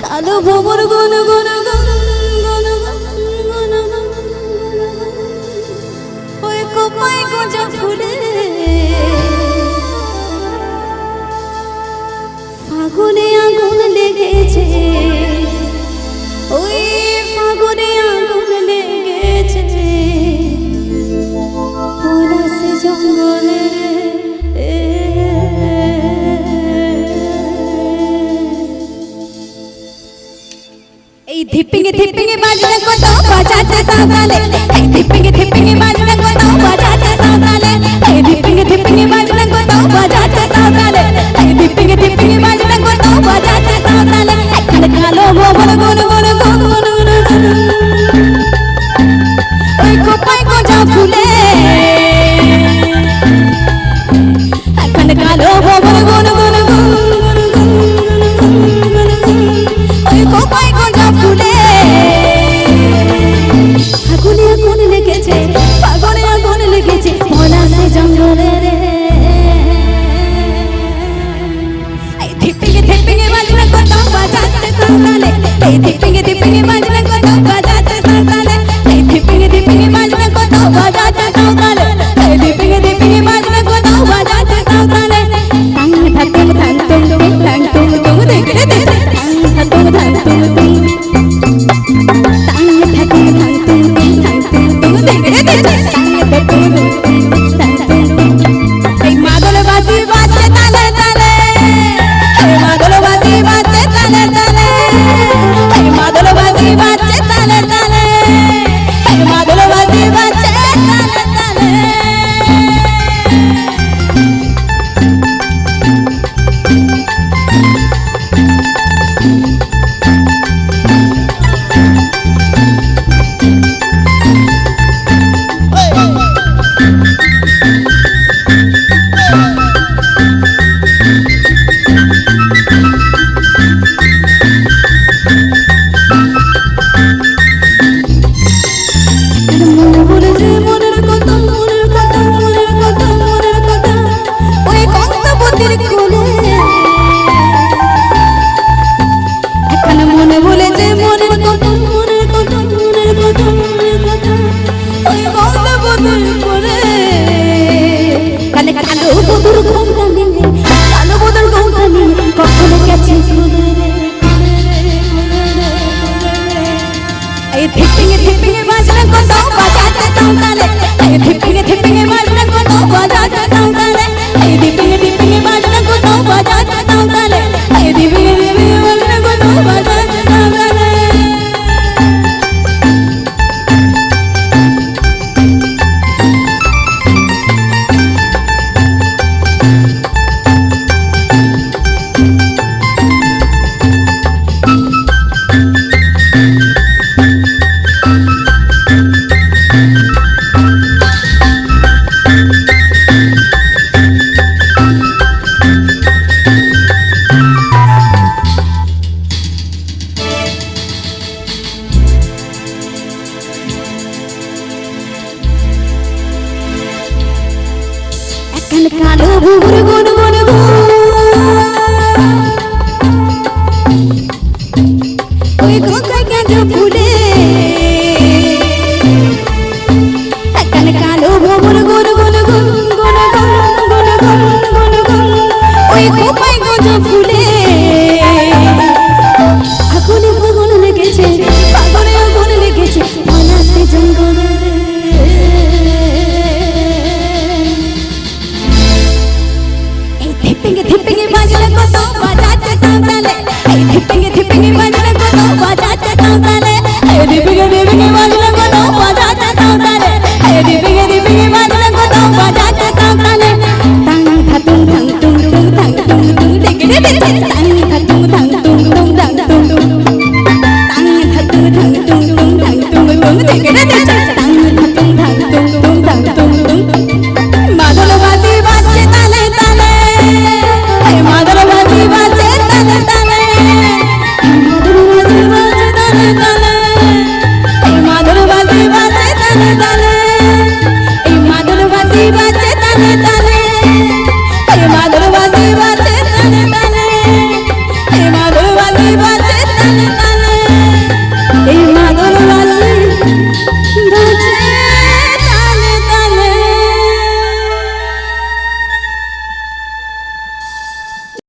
কালো ভোমর গুন গুন গুন গুন গুন ওই কোপায় গোজা ফুলে ফাগুনে আগুন লেগেছে, ওই ফাগুনে আগুন লেগেছে পলাশে জঙ্গলে। এই ধিপিঙে ধিপিঙে বাজনা কত বাজাতে সাঁওতালে, এই ধিপিঙে ধিপিঙে বাজনা কত বাজাতে সাঁওতালে, এই ধিপিঙে ধিপিঙে বাজনা কত বাজাতে সাঁওতালে, এই ধিপিঙে ধিপিঙে বাজনা কত বাজাতে সাঁওতালে। এখন কালো ভোমর গুন গুন গুন গুন গুন ওই কোপায় গোজা ফুলে, এখন কালো ভোমর গুন গুন গুন ওই কোপায় গোজা ফুলে ফাগুনে আগুন লেগেছে, ফাগুনে আগুন লেগেছে পলাশে জঙ্গলে রে। এই ধিপিঙে ধিপিঙে বাজনা কত বাজাতে সাঁওতালে, এই ধিপিঙে ধিপিঙে বাজনা কত বাজাতে সাঁওতালে, এই ধিপিঙে ধিপিঙে বাজনা কত বাজাতে সাঁওতালে, এই ধিপিঙে ধিপিঙে বাজনা কত বাজাতে সাঁওতালে। টাং ধাতুং ধাং তুং তুং টাং তুং তুং দেখরে দে টাং ধাতুং ধাং তুং তুং টাং ধাতুং ধাং তুং তুং টাং তুং তুং দেখরে দে টাং ধাতুং টাং তুং তুং। এই মাদল বাজি বাজছে তালে তালে, এই মাদল বাজি বাজছে তালে তালে, এই মাদল বাজি বাজছে তালে তালে, এই মাদল বাজি বাজছে তালে তালে। ধিপিঙে ধিপিঙে বাজনা কত বাজাতে সাঁওতালে, এই ধিপিঙে ধিপিঙে বাজনা কত বাজাতে সাঁওতালে, এই ধিপিঙে ধিপিঙে বাজনা কত বাজাতে সাঁওতালে, এই ধিপিঙে ধিপিঙে বাজনা কত বাজাতে সাঁওতালে। কালো ভোমর গুন গুন গুন ওই কোপায় গোজা ফুলে, এখন কালো ভোমর গুন গুন গুন গুন গুন গুন গুন গুন ওই কোপায় গোজা ফুলে আগুনে ফাগুন লেগেছে, ফাগুনে আগুন লেগেছে পলাশে জঙ্গলে। ধিপিঙে ধিপিঙে বাজনা কত বাজাতে সাঁওতালে, এই ধিপিঙে ধিপিঙে বাজনা